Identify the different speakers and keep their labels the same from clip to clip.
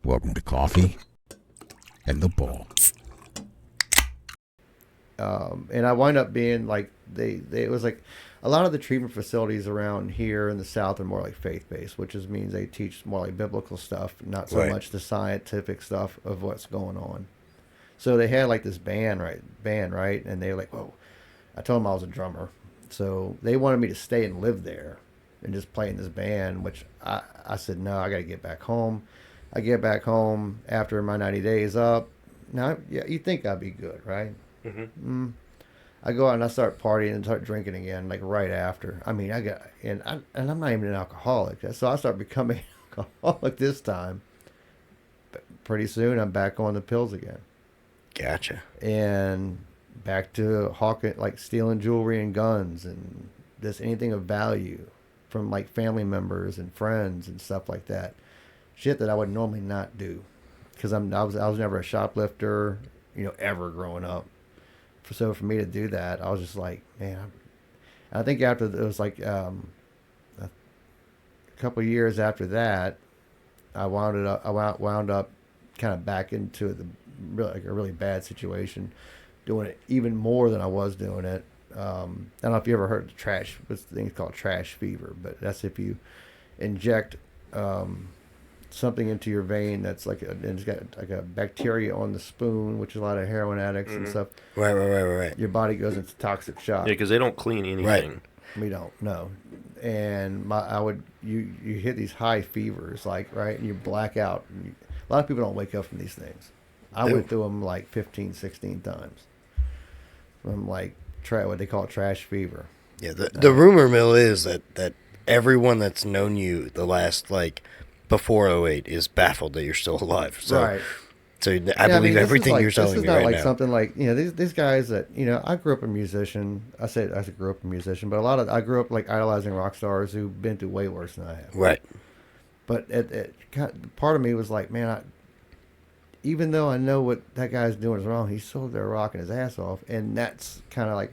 Speaker 1: Welcome to Coffee and the Bull.
Speaker 2: And I wind up being like it was like a lot of the treatment facilities around here in the South are more like faith based, which means they teach more like biblical stuff, not so
Speaker 3: Right.
Speaker 2: much the scientific stuff of what's going on. So they had like this band, right? And they were like, whoa. I told them I was a drummer, so they wanted me to stay and live there and just play in this band, which I said no, I got to get back home. I get back home after my 90 days up. Now, yeah, you think I'd be good, right?
Speaker 3: Mm-hmm.
Speaker 2: I go out and I start partying and start drinking again, like right after. I mean, and I'm not even an alcoholic, so I start becoming an alcoholic this time. But pretty soon, I'm back on the pills again,
Speaker 3: Gotcha.
Speaker 2: and back to hawking, like stealing jewelry and guns and just anything of value from like family members and friends and stuff like that. Shit that I would normally not do, because I was never a shoplifter, ever growing up. So for me to do that, I was just like, man. I think after it was like a couple of years after that, I wound up kind of back into like a really bad situation, doing it even more than I was doing it. I don't know if you ever heard of what's the thing called trash fever, but that's if you inject something into your vein that's like and it's got like a bacteria on the spoon, which is a lot of heroin addicts and stuff.
Speaker 3: Right.
Speaker 2: Your body goes into toxic shock.
Speaker 4: Yeah, because they don't clean anything.
Speaker 3: Right.
Speaker 2: We don't know. And you hit these high fevers, like, right, and you black out. A lot of people don't wake up from these things. I went through them like 15, 16 times. From like what they call trash fever.
Speaker 3: Yeah, the rumor mill is that everyone that's known you the last, like, before '08 is baffled that you're still alive. So,
Speaker 2: Right.
Speaker 3: So I believe everything you're telling me
Speaker 2: This is not
Speaker 3: right
Speaker 2: like
Speaker 3: now.
Speaker 2: something like, these guys that, I grew up a musician. I grew up a musician, but I grew up like idolizing rock stars who've been through way worse than I have.
Speaker 3: Right.
Speaker 2: But part of me was like, man, even though I know what that guy's doing is wrong, he's still there rocking his ass off. And that's kind of like,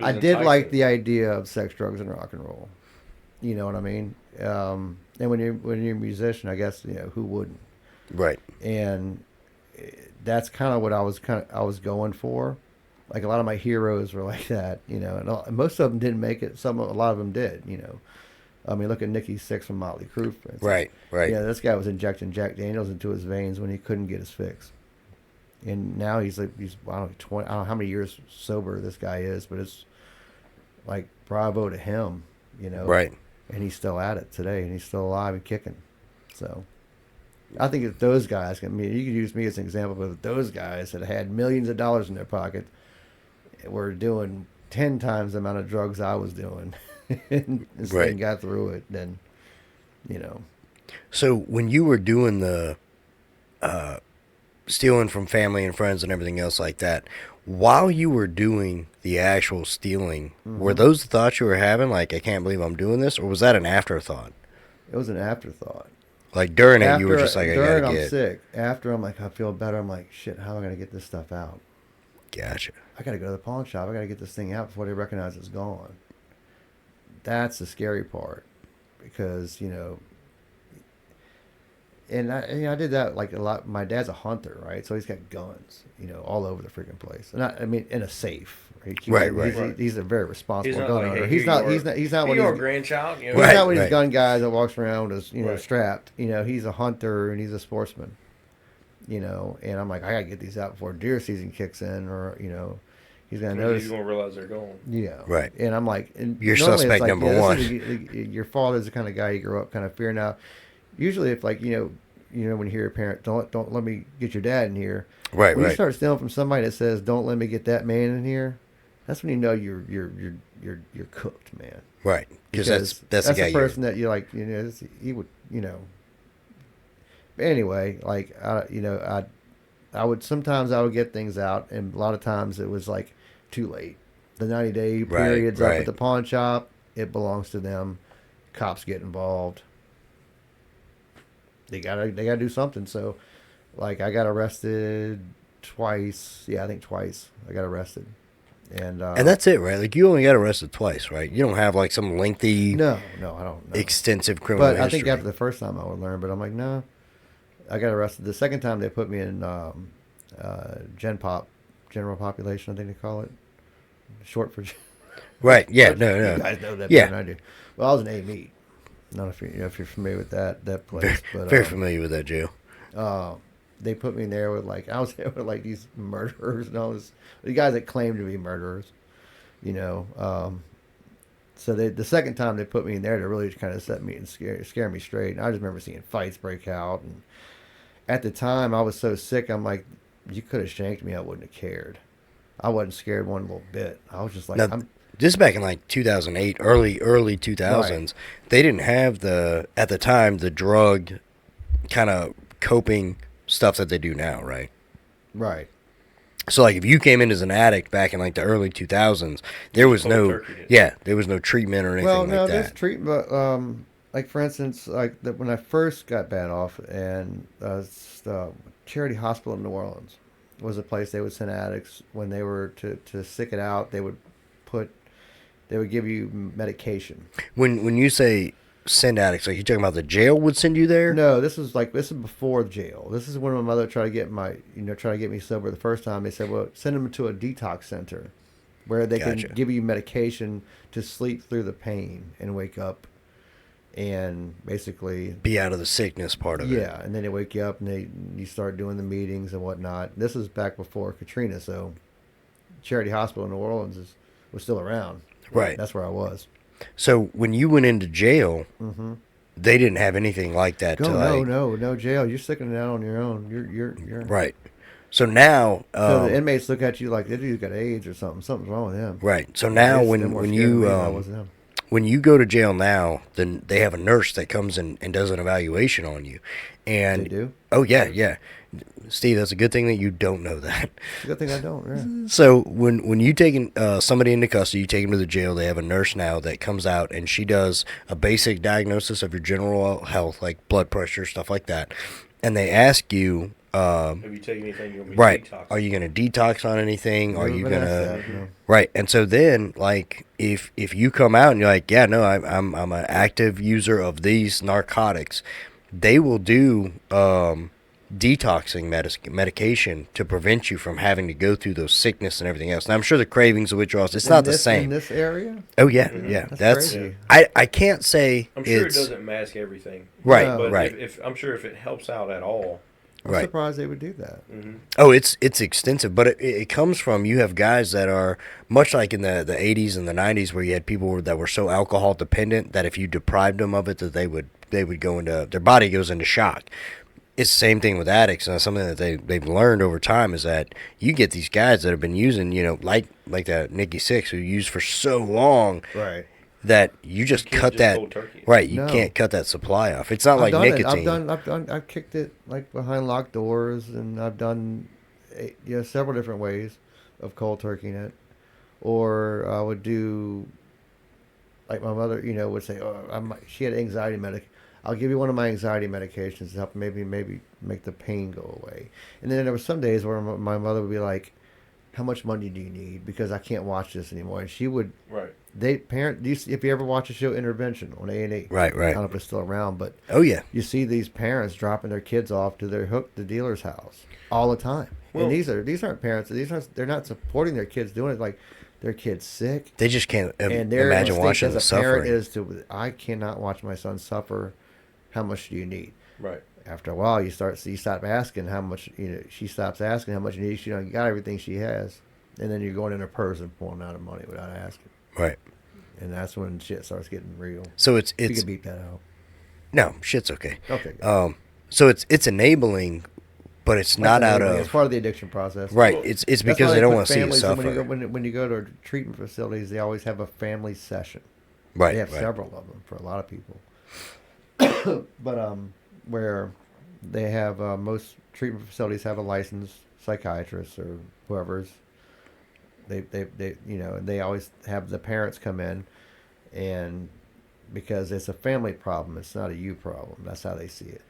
Speaker 2: I did like the idea of sex, drugs, and rock and roll. You know what I mean? And when you're a musician, I guess, who wouldn't?
Speaker 3: Right.
Speaker 2: And that's kind of what I was going for. Like a lot of my heroes were like that, and most of them didn't make it. A lot of them did, I mean, look at Nicky Sixx from Motley Crue, for instance.
Speaker 3: Right.
Speaker 2: Yeah, this guy was injecting Jack Daniels into his veins when he couldn't get his fix. And now he's I don't know, 20, I don't know how many years sober this guy is, but it's like bravo to him,
Speaker 3: Right.
Speaker 2: And he's still at it today, and he's still alive and kicking. So I think if those guys, you could use me as an example, but if those guys that had millions of dollars in their pocket were doing 10 times the amount of drugs I was doing and got through it, then,
Speaker 3: So when you were doing the stealing from family and friends and everything else like that, while you were doing the actual stealing, were those the thoughts you were having? Like, I can't believe I'm doing this? Or was that an afterthought?
Speaker 2: It was an afterthought.
Speaker 3: Like, during it, you were just like, I gotta
Speaker 2: I'm
Speaker 3: get...
Speaker 2: sick. After I'm like, I feel better. I'm like, shit, how am I going to get this stuff out?
Speaker 3: Gotcha.
Speaker 2: I got to go to the pawn shop. I got to get this thing out before they recognize it's gone. That's the scary part. Because, and I did that like a lot. My dad's a hunter, right? So he's got guns, all over the freaking place. And I mean, in a safe. Right. He's a very responsible gun owner. He's not one of these
Speaker 4: grandchild.
Speaker 2: He's not one of these gun guys that walks around as strapped. He's a hunter and he's a sportsman. And I'm like, I gotta get these out before deer season kicks in, or he's gonna notice.
Speaker 4: He's gonna realize they're gone.
Speaker 2: Yeah.
Speaker 3: Right.
Speaker 2: And I'm like,
Speaker 3: you're suspect
Speaker 2: like,
Speaker 3: number one.
Speaker 2: Your father's the kind of guy you grew up kind of fearing. Now, usually if like when you hear a parent, don't let me get your dad in here.
Speaker 3: Right.
Speaker 2: When you start stealing from somebody that says, don't let me get that man in here, that's when you know you're cooked, man.
Speaker 3: Right. Because that's the guy
Speaker 2: the person that you like. He would. But anyway, like I would get things out, and a lot of times it was like too late. The 90-day period's up at the pawn shop. It belongs to them. Cops get involved. They gotta do something. So, like, I got arrested twice. Yeah, I think twice. I got arrested. And
Speaker 3: that's it, right? Like, you only got arrested twice, right? You don't have like some lengthy,
Speaker 2: no, I don't know.
Speaker 3: extensive criminal
Speaker 2: But
Speaker 3: history.
Speaker 2: I think after the first time I would learn. But I'm like, no. I got arrested. The second time they put me in general population, I think they call it, short for.
Speaker 3: Right. Yeah.
Speaker 2: You
Speaker 3: No.
Speaker 2: guys know that
Speaker 3: Yeah.
Speaker 2: better than I do. Well, I was an A-meat. Not if you're familiar with that place, but
Speaker 3: Very familiar with that jail.
Speaker 2: they put me in there with I was there with like these murderers and all this, the guys that claimed to be murderers, you know. So the second time they put me in there to really kind of set me and scare me straight. And I just remember seeing fights break out, and at the time I was so sick. I'm like, you could have shanked me, I wouldn't have cared. I wasn't scared one little bit. I was just like,
Speaker 3: Now, this is back in like 2008, early 2000s.
Speaker 2: Right.
Speaker 3: They didn't have at the time, the drug kind of coping stuff that they do now, right?
Speaker 2: right.
Speaker 3: So like if you came in as an addict back in like the early 2000s, there was there was no treatment or anything
Speaker 2: Well,
Speaker 3: like
Speaker 2: no,
Speaker 3: that.
Speaker 2: there's treatment. Like for instance, when I first got bad off, and Charity Hospital in New Orleans was a place they would send addicts when they were to sick it out. They would give you medication.
Speaker 3: When you say send addicts, like you talking about the jail would send you there?
Speaker 2: No, this is before jail. This is when my mother tried to get me sober the first time. They said, well, send them to a detox center where they
Speaker 3: Gotcha.
Speaker 2: can give you medication to sleep through the pain and wake up and basically
Speaker 3: Be out of the sickness part of it.
Speaker 2: yeah, and then they wake you up and you start doing the meetings and whatnot. This is back before Katrina, so Charity Hospital in New Orleans was still around.
Speaker 3: Right.
Speaker 2: That's where I was.
Speaker 3: So when you went into jail,
Speaker 2: Mm-hmm.
Speaker 3: they didn't have anything like that.
Speaker 2: No jail. You're sticking it out on your own. You're
Speaker 3: Right. So now,
Speaker 2: So the inmates look at you like this dude's got AIDS or something. Something's wrong with him.
Speaker 3: right. So now
Speaker 2: They're
Speaker 3: when
Speaker 2: more
Speaker 3: when
Speaker 2: scared of
Speaker 3: you
Speaker 2: me than I was of them.
Speaker 3: when you go to jail now, then they have a nurse that comes in and does an evaluation on you. And
Speaker 2: They do?
Speaker 3: Oh yeah. Steve, that's a good thing that you don't know that.
Speaker 2: It's a good thing I don't. Yeah.
Speaker 3: So when you take somebody into custody, you take them to the jail. They have a nurse now that comes out and she does a basic diagnosis of your general health, like blood pressure, stuff like that. And they ask you,
Speaker 4: Have you taken anything you want me
Speaker 3: right?
Speaker 4: to detox?
Speaker 3: Are you going to detox on anything? Are
Speaker 2: Never
Speaker 3: you
Speaker 2: been
Speaker 3: going
Speaker 2: asked
Speaker 3: to
Speaker 2: that, no.
Speaker 3: right? And so then, like, if you come out and you're like, yeah, no, I'm an active user of these narcotics, they will do detoxing medication to prevent you from having to go through those sickness and everything else. Now, I'm sure the cravings, the withdrawals, it's not the
Speaker 2: In
Speaker 3: same.
Speaker 2: this area.
Speaker 3: Oh yeah, yeah.
Speaker 2: That's crazy.
Speaker 3: I can't say
Speaker 4: I'm sure it
Speaker 3: it's
Speaker 4: doesn't mask everything.
Speaker 3: right,
Speaker 2: No.
Speaker 4: But
Speaker 3: right,
Speaker 4: if I'm sure if it helps out at all.
Speaker 2: I'm
Speaker 3: right.
Speaker 2: surprised they would do that.
Speaker 4: Mm-hmm.
Speaker 3: Oh, it's extensive, but it comes from you have guys that are much like in the 80s and the 90s where you had people that were so alcohol dependent that if you deprived them of it that they would go into their body goes into shock. It's the same thing with addicts, and something that they've learned over time is that you get these guys that have been using, like that Nikki Sixx who used for so long
Speaker 2: Right.
Speaker 3: that you just
Speaker 4: can't
Speaker 3: cut
Speaker 4: just
Speaker 3: that
Speaker 4: cold turkey it.
Speaker 3: right. You
Speaker 2: No.
Speaker 3: can't cut that supply off. It's not like
Speaker 2: done
Speaker 3: nicotine.
Speaker 2: it. I've kicked it like behind locked doors, and I've done several different ways of cold turkeying it. Or I would do like my mother, would say, "Oh, she had anxiety medic. I'll give you one of my anxiety medications to help maybe make the pain go away." And then there were some days where my mother would be like, "How much money do you need? Because I can't watch this anymore." And she would.
Speaker 4: Right.
Speaker 2: If you ever watch the show Intervention on A&E,
Speaker 3: Right.
Speaker 2: I don't know if it's still around, but
Speaker 3: Oh yeah.
Speaker 2: you see these parents dropping their kids off to the dealer's house all the time.
Speaker 4: Well-
Speaker 2: And these aren't parents. They're not supporting their kids doing it. Like their kid's sick,
Speaker 3: They just can't
Speaker 2: and their
Speaker 3: imagine
Speaker 2: instinct
Speaker 3: watching
Speaker 2: as
Speaker 3: the
Speaker 2: a parent
Speaker 3: suffering.
Speaker 2: is I cannot watch my son suffer. How much do you need?
Speaker 4: Right.
Speaker 2: After a while, you stop asking how much. She stops asking how much you need. She don't got everything she has, and then you're going in her purse and pulling out of money without asking.
Speaker 3: Right.
Speaker 2: And that's when shit starts getting real.
Speaker 3: So it's
Speaker 2: You can beat that out.
Speaker 3: no shit's okay.
Speaker 2: Okay. Good.
Speaker 3: So it's enabling, but it's not out
Speaker 2: It's
Speaker 3: of
Speaker 2: part of the addiction process.
Speaker 3: right.
Speaker 4: Well,
Speaker 3: It's
Speaker 2: That's
Speaker 3: because
Speaker 2: why
Speaker 3: they don't
Speaker 2: put
Speaker 3: want to see you
Speaker 2: families-
Speaker 3: suffer.
Speaker 2: When you go to treatment facilities, they always have a family session.
Speaker 3: Right.
Speaker 2: They have
Speaker 3: right.
Speaker 2: several of them for a lot of people. But where they have most treatment facilities have a licensed psychiatrist or whoever's. They always have the parents come in, and because it's a family problem, it's not a you problem. That's how they see it.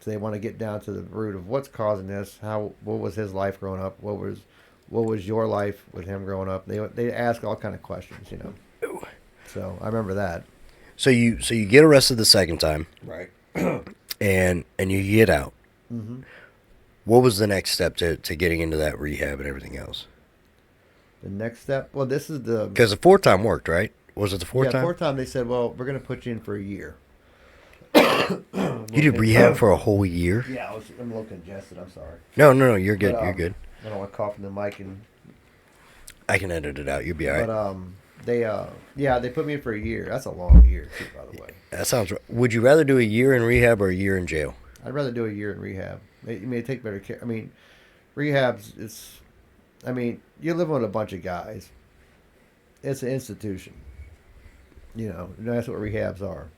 Speaker 2: So they want to get down to the root of what's causing this. What was his life growing up? What was your life with him growing up? They ask all kind of questions, So I remember that.
Speaker 3: So you get arrested the second time,
Speaker 2: Right.
Speaker 3: and you get out.
Speaker 2: Mm-hmm.
Speaker 3: What was the next step to getting into that rehab and everything else?
Speaker 2: The next step, well, this is the
Speaker 3: Because the fourth time worked, right? Was it the fourth
Speaker 2: yeah,
Speaker 3: time?
Speaker 2: fourth time they said, well, we're going to put you in for a year.
Speaker 3: You did rehab for a whole year?
Speaker 2: Yeah, I'm a little congested. I'm sorry.
Speaker 3: No, you're good.
Speaker 2: But,
Speaker 3: You're good.
Speaker 2: I don't want to cough in the mic and.
Speaker 3: I can edit it out. You'll be all right.
Speaker 2: But they put me in for a year. That's a long year too, by the way.
Speaker 3: That sounds right. Would you rather do a year in rehab or a year in jail?
Speaker 2: I'd rather do a year in rehab. You may take better care. I mean, rehabs. You live with a bunch of guys. It's an institution. You know, that's what rehabs are.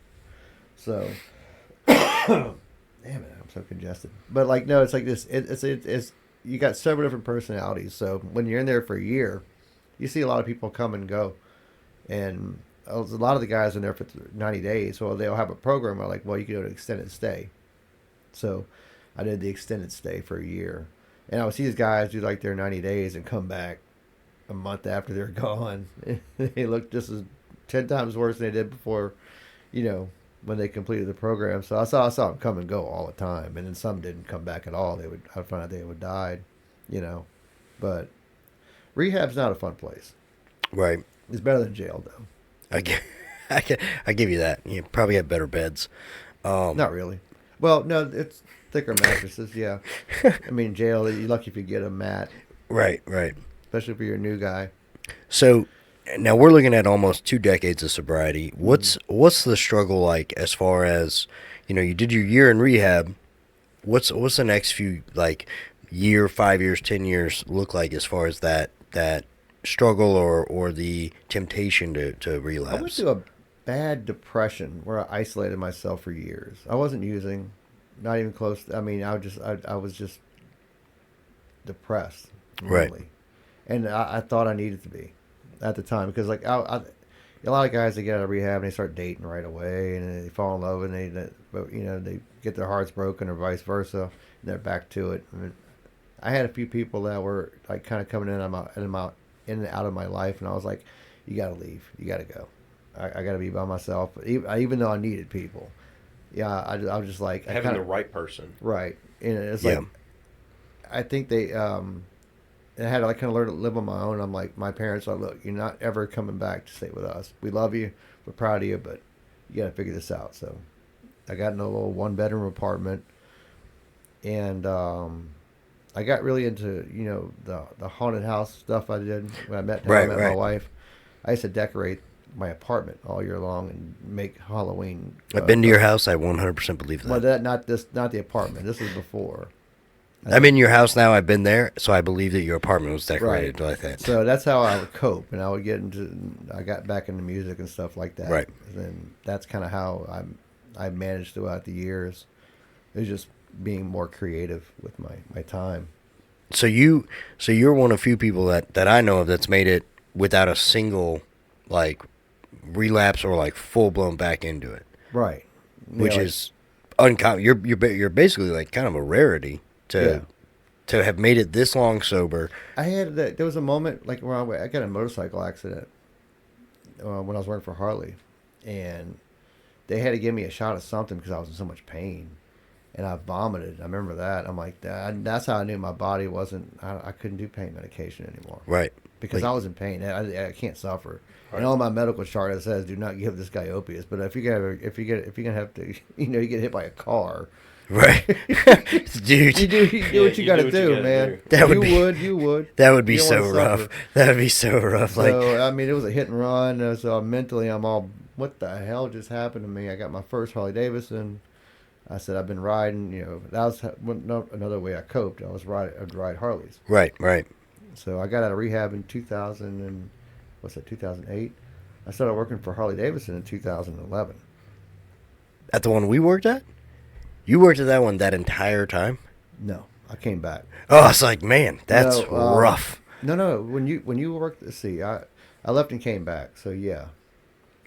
Speaker 2: So, damn it, I'm so congested. But like, no, it's like this. It's you got several different personalities. So when you're in there for a year, you see a lot of people come and go, and a lot of the guys in there for 90 days. Well, they'll have a program where like, well, you can do an extended stay. So, I did the extended stay for a year, and I would see these guys do like their 90 days and come back a month after they're gone. They look just as 10 times worse than they did before, you know, when they completed the program. So I saw them come and go all the time, and then some didn't come back at all. I'd find out they would died, you know. But rehab's not a fun place.
Speaker 3: Right.
Speaker 2: It's better than jail, though.
Speaker 3: I give you that. You probably have better beds.
Speaker 2: Not really. Well, no, it's thicker mattresses. Yeah. I mean, jail. You're lucky if you get a mat.
Speaker 3: Right.
Speaker 2: Especially if you're a new guy.
Speaker 3: So now we're looking at almost 2 decades of sobriety. What's the struggle like as far as, you know, you did your year in rehab. What's the next few, like, year, 5 years, 10 years look like as far as that struggle or the temptation to relapse?
Speaker 2: I went through a bad depression where I isolated myself for years. I wasn't using, not even close. I mean, I was just depressed, really.
Speaker 3: Right.
Speaker 2: And I thought I needed to be at the time because like a lot of guys, they get out of rehab and they start dating right away and they fall in love and they get their hearts broken or vice versa and they're back to it. I had a few people that were like kind of coming in and out of my life, and I was like, you got to leave, you got to go. I got to be by myself, even though I needed people. Yeah, I was just like
Speaker 4: Having the right person.
Speaker 2: Right, and it's like I think they I had to like kind of learn to live on my own. I'm like, my parents are, look, you're not ever coming back to stay with us. We love you, we're proud of you, but you got to figure this out. So I got in a little 1-bedroom apartment, and I got really into, you know, the haunted house stuff I did when I met my wife. I used to decorate my apartment all year long and make Halloween.
Speaker 3: I've been to your house. I 100% believe that.
Speaker 2: Well, not the apartment. This was before.
Speaker 3: I'm in your house now. I've been there, so I believe that your apartment was decorated like that.
Speaker 2: So that's how I would cope, and I got back into music and stuff like that.
Speaker 3: Right.
Speaker 2: And that's kind of how I managed throughout the years. It was just being more creative with my time.
Speaker 3: So you're one of few people that I know of that's made it without a single like relapse or like full blown back into it.
Speaker 2: Right.
Speaker 3: Which is uncommon. You're basically like kind of a rarity to have made it this long sober.
Speaker 2: There was a moment like where I got in a motorcycle accident when I was working for Harley, and they had to give me a shot of something because I was in so much pain, and I vomited. I remember that. I'm like, that's how I knew my body wasn't. I couldn't do pain medication anymore.
Speaker 3: Right.
Speaker 2: Because I was in pain. I can't suffer. Right. And on my medical chart it says, do not give this guy opiates. But if you're gonna have to, you get hit by a car.
Speaker 3: Right. Dude.
Speaker 2: You do what you gotta do, man. You would.
Speaker 3: That would be so rough. That would be so rough.
Speaker 2: So, I mean, it was a hit and run. So mentally, I'm all, what the hell just happened to me? I got my first Harley Davidson. I said, I've been riding, that was another way I coped. I'd ride Harleys.
Speaker 3: Right.
Speaker 2: So I got out of rehab in 2008. I started working for Harley Davidson in 2011.
Speaker 3: At the one we worked at? You worked at that one that entire time?
Speaker 2: No, I came back.
Speaker 3: Oh, it's like, man, that's rough.
Speaker 2: No. When you worked, let's see, I left and came back. So yeah,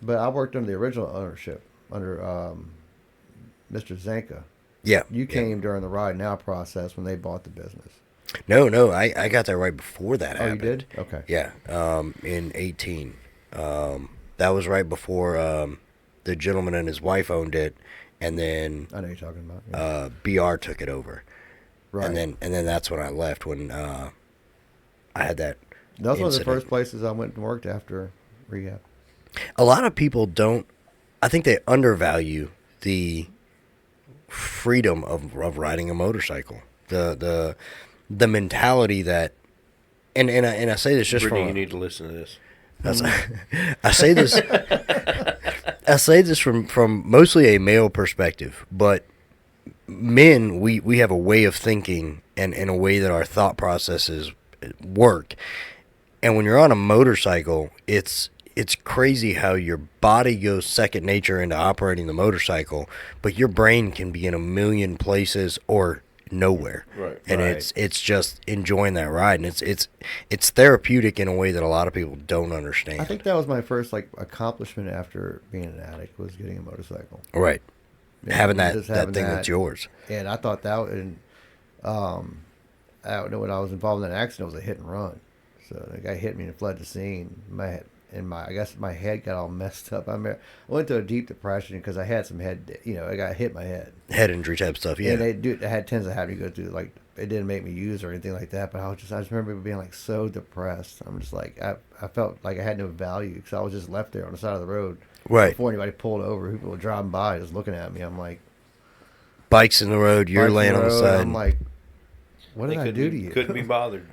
Speaker 2: but I worked under the original ownership under Mr. Zanka.
Speaker 3: Yeah.
Speaker 2: You came during the Ride Now process when they bought the business.
Speaker 3: No, I got there right before that happened.
Speaker 2: Oh, you did? Okay.
Speaker 3: Yeah, in 18. That was right before the gentleman and his wife owned it, and then
Speaker 2: I know you're talking about. Yeah.
Speaker 3: BR took it over,
Speaker 2: Right.
Speaker 3: and then that's when I left when I had that.
Speaker 2: That was one of the
Speaker 3: incident.
Speaker 2: first places I went and worked after rehab.
Speaker 3: A lot of people don't. I think they undervalue the freedom of riding a motorcycle. The mentality that, and I say this just
Speaker 4: Brittany,
Speaker 3: from
Speaker 4: you need to listen to this.
Speaker 3: I say this I say this from mostly a male perspective, but men we have a way of thinking and a way that our thought processes work. And when you're on a motorcycle, it's crazy how your body goes second nature into operating the motorcycle, but your brain can be in a million places or nowhere.
Speaker 4: Right.
Speaker 3: And
Speaker 2: Right.
Speaker 3: it's just enjoying that ride, and it's therapeutic in a way that a lot of people don't understand.
Speaker 2: I think that was my first accomplishment after being an addict was getting a motorcycle.
Speaker 3: Right.
Speaker 2: Yeah,
Speaker 3: Having
Speaker 2: just
Speaker 3: that
Speaker 2: having
Speaker 3: thing
Speaker 2: that.
Speaker 3: that's yours.
Speaker 2: And I thought that, and I don't know, when I was involved in that accident, it was a hit and run. So the guy hit me and fled the scene. I guess my head got all messed up. I went to a deep depression because I had some head, I got hit in my head.
Speaker 3: Head injury type stuff, yeah.
Speaker 2: And they had tends to have you go through, it didn't make me use or anything like that, but I just remember being so depressed. I'm just I felt like I had no value because I was just left there on the side of the road.
Speaker 3: Right.
Speaker 2: Before anybody pulled over, people were driving by just looking at me. I'm like,
Speaker 3: Bikes in the road, you're
Speaker 2: bikes
Speaker 3: laying on the
Speaker 2: road,
Speaker 3: side.
Speaker 2: I'm like, what did
Speaker 4: They
Speaker 2: I do to you?
Speaker 4: Couldn't be bothered.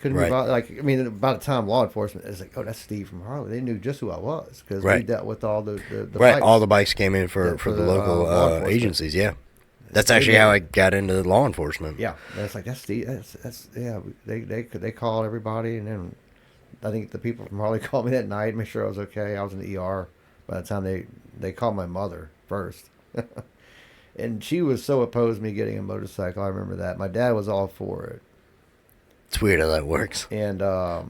Speaker 2: Couldn't
Speaker 3: Right.
Speaker 2: be bothered. By the time law enforcement is like, oh, that's Steve from Harley. They knew just who I was because we
Speaker 3: Right.
Speaker 2: dealt with all the
Speaker 3: Right,
Speaker 2: bikes.
Speaker 3: all the bikes came in for
Speaker 2: For
Speaker 3: the
Speaker 2: the,
Speaker 3: local
Speaker 2: law enforcement.
Speaker 3: agencies, yeah. That's
Speaker 2: They
Speaker 3: actually
Speaker 2: did.
Speaker 3: how I got into law enforcement.
Speaker 2: Yeah, and it's like that's Steve. That's yeah. They called everybody, and then I think the people from Harley called me that night, make sure I was okay. I was in the ER by the time they called my mother first. And she was so opposed to me getting a motorcycle. I remember that. My dad was all for it.
Speaker 3: It's weird how that works.
Speaker 2: And I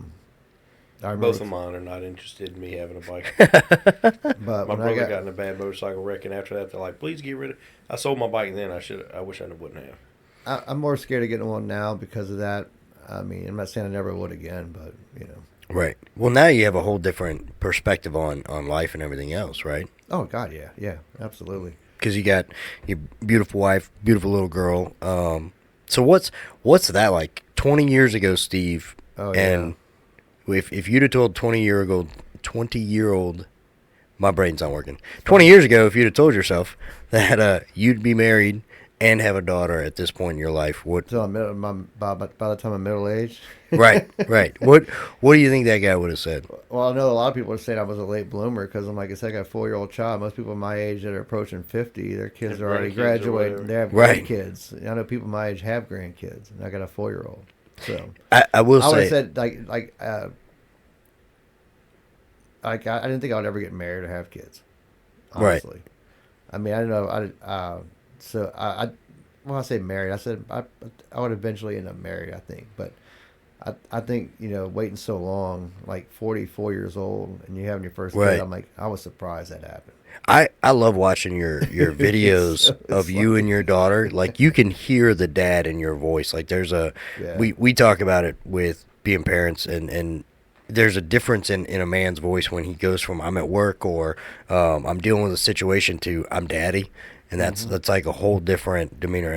Speaker 2: remember,
Speaker 4: Both of mine are not interested in me having a bike.
Speaker 2: but
Speaker 4: My
Speaker 2: when
Speaker 4: brother
Speaker 2: I
Speaker 4: got in a bad motorcycle wreck, and after that, they're like, "Please get rid of." I sold my bike then. I wish I wouldn't have.
Speaker 2: I'm more scared of getting one now because of that. I mean, I'm not saying I never would again, but
Speaker 3: Right. Well, now you have a whole different perspective on life and everything else, right?
Speaker 2: Oh God, yeah, absolutely.
Speaker 3: Because you got your beautiful wife, beautiful little girl. So what's that like? 20 years ago, Steve.
Speaker 2: Oh, yeah.
Speaker 3: And if you'd have told 20-year-old, my brain's not working. 20 years ago, if you'd have told yourself that you'd be married and have a daughter at this point in your life, what?
Speaker 2: So by the time I'm middle aged.
Speaker 3: Right. What do you think that guy would have said?
Speaker 2: Well, I know a lot of people are saying I was a late bloomer because I'm like I said, I got a 4-year-old child. Most people my age that are approaching 50, their kids
Speaker 4: Have
Speaker 2: are already
Speaker 4: grandkids or
Speaker 2: graduating.
Speaker 4: whatever.
Speaker 2: They have
Speaker 3: Right.
Speaker 2: grandkids. I know people my age have grandkids, and I got a 4-year-old. So
Speaker 3: I will
Speaker 2: I would
Speaker 3: say,
Speaker 2: have said I didn't think I would ever get married or have kids.
Speaker 3: Right.
Speaker 2: Honestly, I mean I don't know. When I say married, I said I would eventually end up married. I think, but I think waiting so long, like 44 years old, and you having your first
Speaker 3: Right.
Speaker 2: kid. I'm like I was surprised that happened.
Speaker 3: I love watching your videos
Speaker 2: So
Speaker 3: of you and your daughter. Like, you can hear the dad in your voice. Like, there's
Speaker 2: Yeah.
Speaker 3: we talk about it with being parents, and there's a difference in a man's voice when he goes from I'm at work or I'm dealing with a situation to I'm daddy, and that's like a whole different demeanor.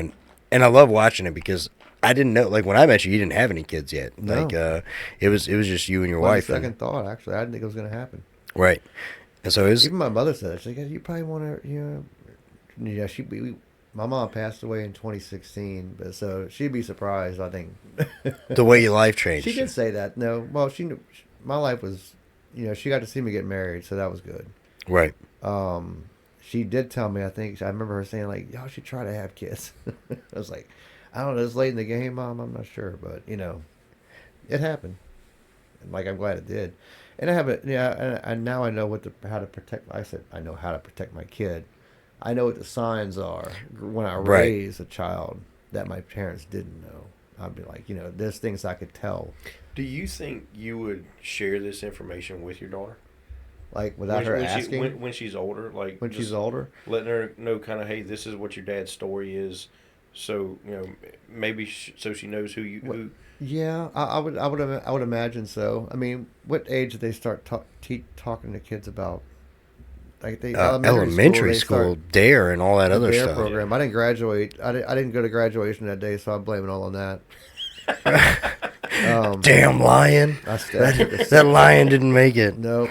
Speaker 3: And I love watching it because I didn't know, like, when I met you, you didn't have any kids yet.
Speaker 2: No.
Speaker 3: Like, it was just you and your
Speaker 2: Well,
Speaker 3: wife.
Speaker 2: second thought, actually, I didn't think it was going to happen.
Speaker 3: Right. And so it was,
Speaker 2: Even my mother said it. She's like, you probably want to, yeah. My mom passed away in 2016, but so she'd be surprised. I think
Speaker 3: the way your life changed.
Speaker 2: she did say that. No, well, she knew my life was, she got to see me get married, so that was good.
Speaker 3: Right.
Speaker 2: She did tell me. I remember her saying like, y'all should try to have kids. I was like, I don't know. It's late in the game, Mom. I'm not sure, but it happened. And like I'm glad it did. And I have it. Yeah, and now I know how to protect. I said I know how to protect my kid. I know what the signs are when I
Speaker 3: Right.
Speaker 2: raise a child that my parents didn't know. I'd be like, there's things I could tell,
Speaker 4: Do you think you would share this information with your daughter?
Speaker 2: like without her asking.
Speaker 4: When she's older, like
Speaker 2: When
Speaker 4: just
Speaker 2: she's older.
Speaker 4: letting her know, kind of, hey, this is what your dad's story is. So maybe so she knows who you. Who,
Speaker 2: Yeah, I would imagine so. I mean, what age do they start talking to kids about like the
Speaker 3: elementary school, DARE, and all that other
Speaker 2: DARE
Speaker 3: stuff.
Speaker 2: program. I didn't graduate. I didn't go to graduation that day, so I'm blaming all on that.
Speaker 3: Damn lion!
Speaker 2: I
Speaker 3: That lion didn't make it.
Speaker 2: Nope.